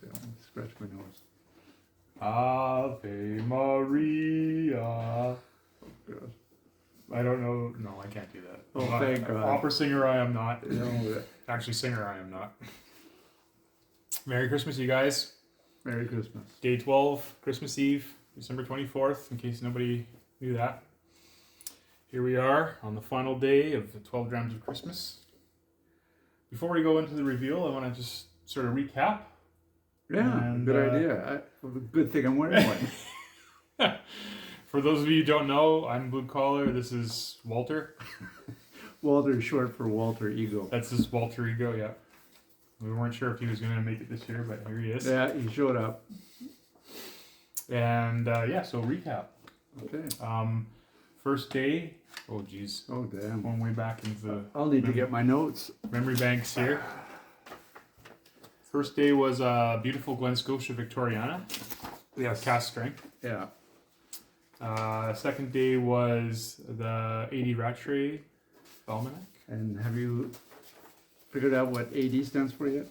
Yeah, scratch my nose. Ave Maria. Oh, God. I don't know. No, I can't do that. Oh, thank God. Opera singer, I am not. No, Actually, singer, I am not. Merry Christmas, you guys. Merry Christmas. Day 12, Christmas Eve, December 24th, in case nobody knew that. Here we are on the final day of the 12 Drams of Christmas. Before we go into the reveal, I want to just sort of recap. Yeah, And, good idea. Good thing I'm wearing one. For those of you who don't know, I'm Blue Collar. This is Walter. Walter is short for Walter Ego. That's his Walter Ego, yeah. We weren't sure if he was going to make it this year, but here he is. Yeah, he showed up. And so recap. Okay. First day. Oh, geez. Oh, damn. Going way back into the I'll need to get my notes. memory banks here. First day was beautiful Glen Scotia Victoriana. Yes. Cast strength. Yeah. Second day was the 80 Rattray Almanac. And have you figured out what AD stands for yet?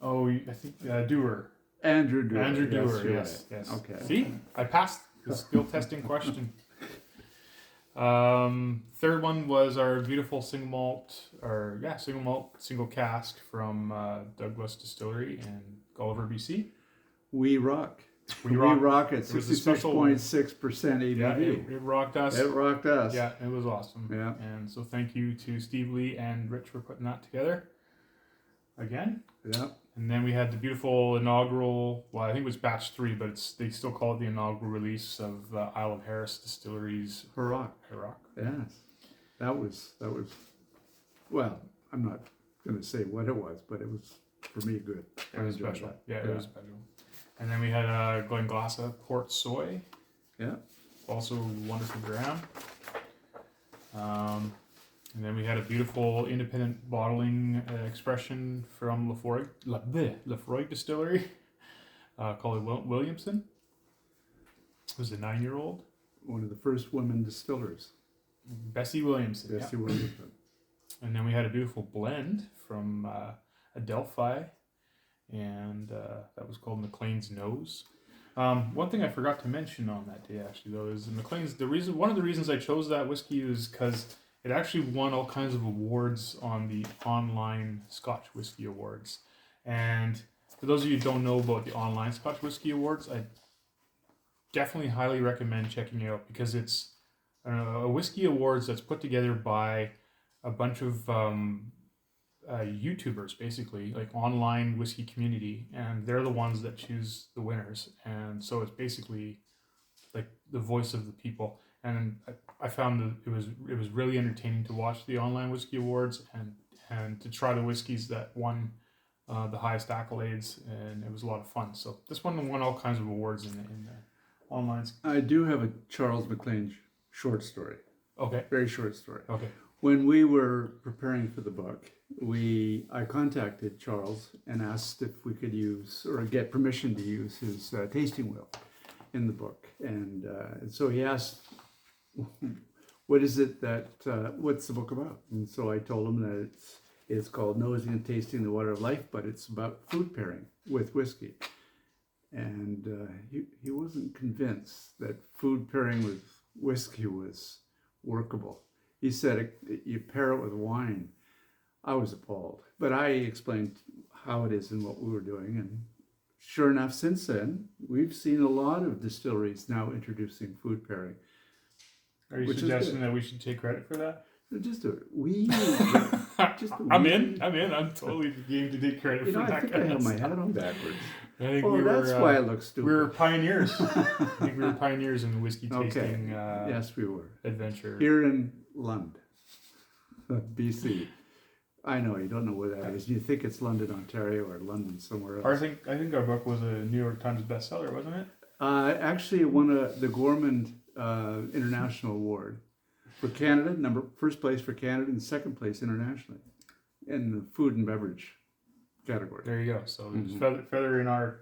Oh, I think Dewar. Andrew Dewar. Andrew Dewar, you're yes. right. Okay. See? I passed the skill testing question. Third one was our beautiful single malt, single cask from Douglas Distillery in Gulliver, BC. We rock. We rock at It was a special- 66.6% ABV. Yeah, it rocked us. It rocked us. Yeah, it was awesome. Yeah. And so thank you to Steve Lee and Rich for putting that together again. Yeah. And then we had the beautiful inaugural, well, I think it was batch 3, but they still call it the inaugural release of Isle of Harris Distillery's Hurrah. Rock. Yes. That was, well, I'm not going to say what it was, but it was, for me, good. It was enjoyed special. that. Yeah, it was special. And then we had Glenglassa Port Soy. Yeah. Also wonderful dram. And then we had a beautiful independent bottling expression from Lefroy Distillery called Williamson. It was a 9-year-old. One of the first women distillers. Bessie Williamson. Bessie Yeah. Williamson. And then we had a beautiful blend from Adelphi, and that was called McLean's Nose. One thing I forgot to mention on that day, actually, though, is McLean's. One of the reasons I chose that whiskey is because it actually won all kinds of awards on the online Scotch Whiskey Awards. And for those of you who don't know about the online Scotch Whiskey Awards, I definitely highly recommend checking it out because it's a whiskey awards that's put together by a bunch of YouTubers, basically, like online whiskey community, and they're the ones that choose the winners. And so it's basically like the voice of the people. And I found that it was really entertaining to watch the online whiskey awards and to try the whiskeys that won the highest accolades, and it was a lot of fun. So this one won all kinds of awards in the online. I do have a Charles MacLean short story. Okay. Very short story. Okay. When we were preparing for the book, I contacted Charles and asked if we could use or get permission to use his tasting wheel in the book. And so he asked, what's the book about? And so I told him that it's called Nosing and Tasting the Water of Life, but it's about food pairing with whiskey. And he wasn't convinced that food pairing with whiskey was workable. He said you pair it with wine. I was appalled, but I explained how it is and what we were doing, and sure enough, since then we've seen a lot of distilleries now introducing food pairing. Are you suggesting that we should take credit for that? I'm in. I'm totally game to take credit for that. I think I have my hat on backwards. I think that's why it looks stupid. We were pioneers. I think we were pioneers in the whiskey tasting yes, we were. Adventure. Here in London, BC. I know, you don't know where that is. You think it's London, Ontario, or London somewhere else. I think our book was a New York Times bestseller, wasn't it? Actually, it won the Gorman International Award for Canada, first place for Canada, and second place internationally in the food and beverage category. There you go. So there's feather in our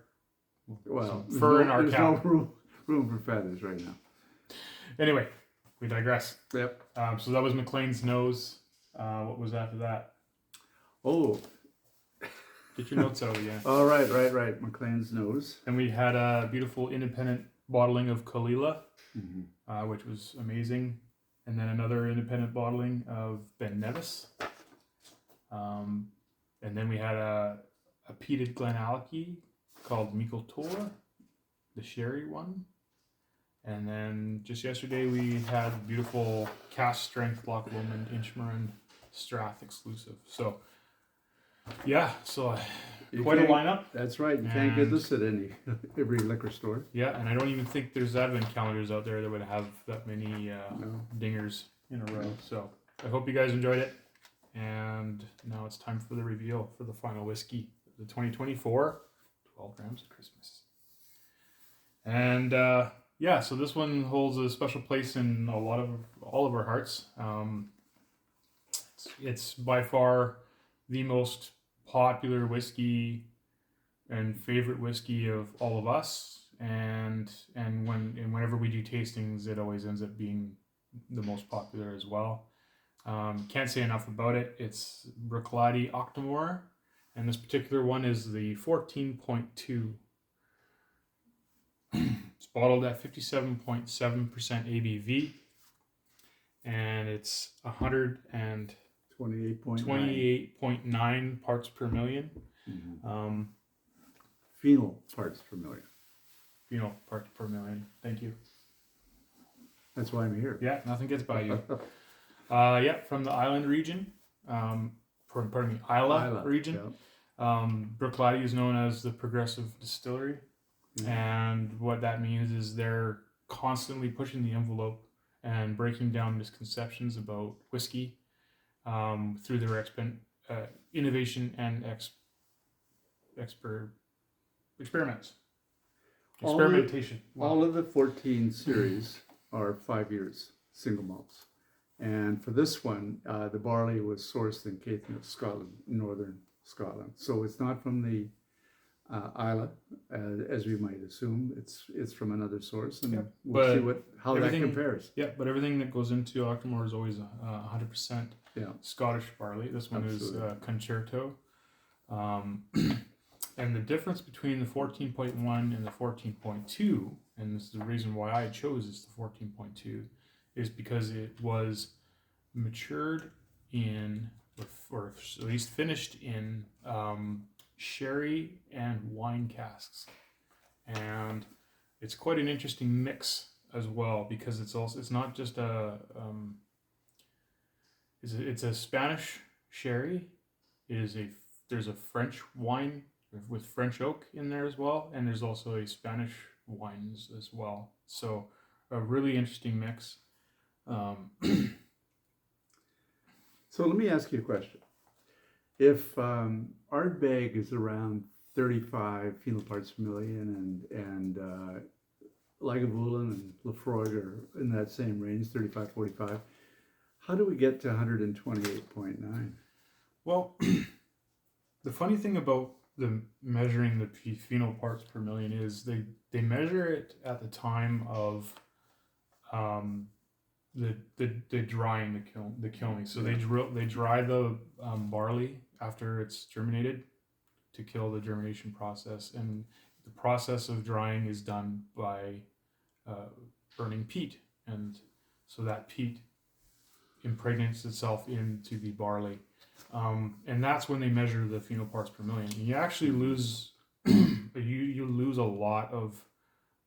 fur in our cap. There's no room for feathers right now. Anyway, we digress. Yep. So that was McLean's Nose. What was after that? Oh, Get your notes out again. Oh, right. McLean's Nose. And we had a beautiful independent bottling of Kalila, Mm-hmm. which was amazing. And then another independent bottling of Ben Nevis. And then we had a peated Glenallachie called Michael Tor, the sherry one. And then just yesterday we had beautiful cast strength Loch Lomond Inchmarin Strath exclusive. So yeah, so quite a lineup. That's right. You can't get this at every liquor store. Yeah, and I don't even think there's advent calendars out there that would have that many dingers in a row. So I hope you guys enjoyed it. And now it's time for the reveal for the final whiskey, the 2024 12 Drams of Christmas. And yeah, so this one holds a special place in all of our hearts. It's by far the most popular whiskey and favorite whiskey of all of us, and whenever we do tastings, it always ends up being the most popular as well. Can't say enough about it. It's Bruichladdich Octomore, and this particular one is the 14.2. It's bottled at 57.7% ABV, and it's 128.9 parts per million. Mm-hmm. Phenol parts per million. Phenol parts per million. Thank you. That's why I'm here. Yeah, nothing gets by you. Yeah, from the Island region. Pardon me, Isla region. Yeah. Bruichladdich is known as the progressive distillery. Mm-hmm. And what that means is they're constantly pushing the envelope and breaking down misconceptions about whiskey through their innovation and experimentation. All of the 14 series are 5 years single malts. And for this one, the barley was sourced in Caithness, Scotland, northern Scotland. So it's not from the Isla, as we might assume. It's from another source, and we'll see how that compares. Yeah, but everything that goes into Octomore is always 100% Scottish barley. This one is Concerto. And the difference between the 14.1 and the 14.2, and this is the reason why I chose this, the 14.2, is because it was matured in, or at least finished in, sherry and wine casks, and it's quite an interesting mix as well, because it's not just it's a Spanish sherry. There's a French wine with French oak in there as well, and there's also a Spanish wines as well. So a really interesting mix. So let me ask you a question. If Ardbeg is around 35 phenol parts per million, and Lagavulin and Lafroig are in that same range, 35, 45, how do we get to 128.9? Well, the funny thing about measuring the phenol parts per million is they measure it at the time of the drying, the kilning. So they dry the barley after it's germinated to kill the germination process, and the process of drying is done by burning peat, and so that peat impregnates itself into the barley, and that's when they measure the phenol parts per million. And you actually lose you lose a lot of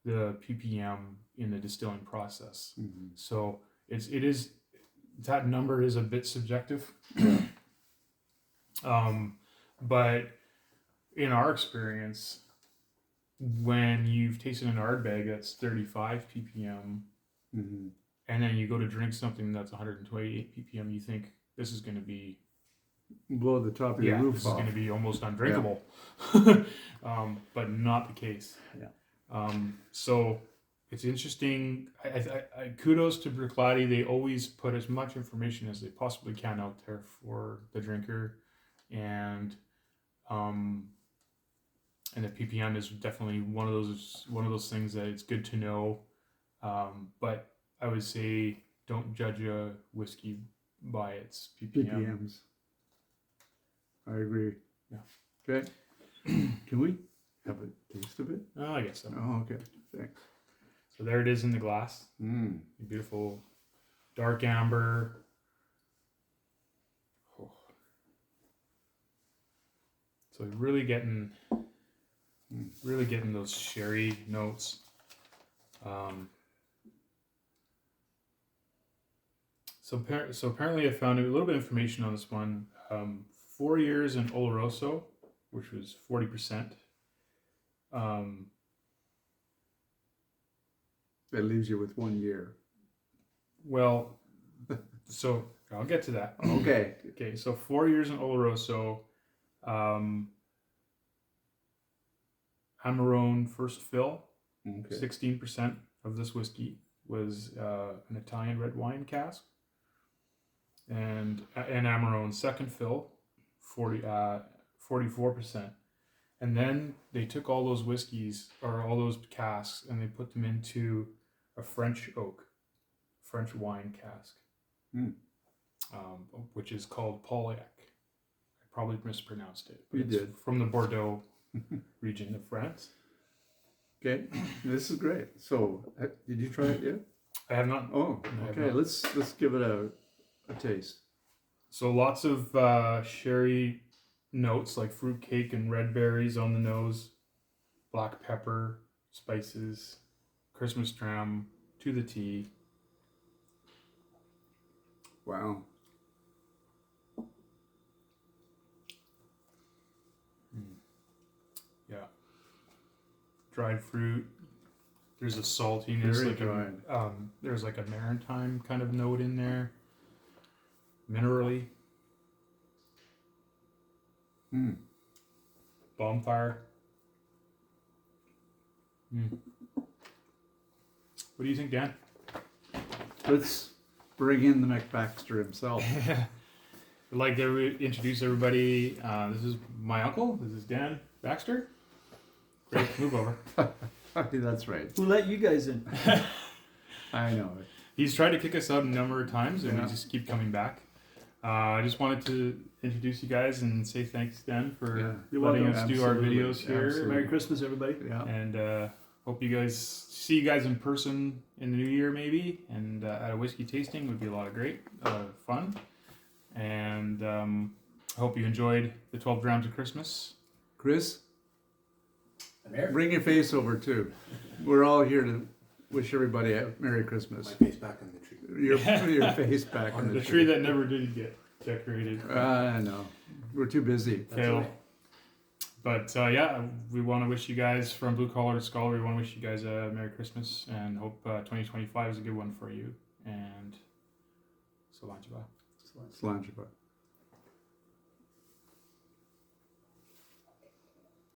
the ppm in the distilling process. Mm-hmm. So it is that number is a bit subjective. But in our experience, when you've tasted an Ardbeg that's 35 ppm, mm-hmm. and then you go to drink something that's 128 ppm, you think this is going to be blow the top of your roof off. This is going to be almost undrinkable. But not the case. Yeah. So it's interesting. I kudos to Bruichladdich. They always put as much information as they possibly can out there for the drinker, and the ppm is definitely one of those things that it's good to know. But I would say don't judge a whiskey by its ppms. I agree. Yeah. Okay. Can we have a taste of it? Oh, I guess so. Oh, okay. Thanks. So there it is in the glass. Mm. Beautiful dark amber. Oh. So really getting those sherry notes. So apparently I found a little bit of information on this one. 4 years in Oloroso, which was 40%. That leaves you with 1 year. Well, so I'll get to that. Okay. Okay, so 4 years in Oloroso. Amarone first fill. Okay. 16% of this whiskey was an Italian red wine cask. And Amarone second fill, 44%. And then they took all those whiskeys, or all those casks, and they put them into a French wine cask, which is called Pauliac. I probably mispronounced it. But You it's did. from the Bordeaux region of France. Okay. This is great. So, did you try it yet? I have not. Oh, I have okay. not. Let's give it a taste. So lots of sherry notes like fruit cake and red berries on the nose, black pepper, spices, Christmas dram to the T. Wow. Yeah. Dried fruit. There's a saltiness. Very like dried. There's like a maritime kind of note in there. Minerally. Bonfire. What do you think, Dan? Let's bring in the McBaxter himself. I'd like to introduce everybody. This is my uncle. This is Dan Baxter. Great, move over. That's right. Who let you guys in? I know it. He's tried to kick us out a number of times, and Yeah. we just keep coming back. I just wanted to introduce you guys and say thanks, Dan, for You're letting welcome. us do our Absolutely. videos here. Absolutely. Merry Christmas, everybody. Yeah. And hope you guys see you guys in person in the new year, maybe, and at a whiskey tasting would be a lot of fun. And I hope you enjoyed the 12 Drams of Christmas. Chris, I'm here. bring your face over too. We're all here to wish everybody a Merry Christmas. My face back on the tree. Your face back on The tree that never did get decorated. I know. We're too busy. Fail. right. But yeah, we want to wish you guys, from Blue Collar to Scholar, we want to wish you guys a Merry Christmas and hope 2025 is a good one for you. And so long, Slanjaba.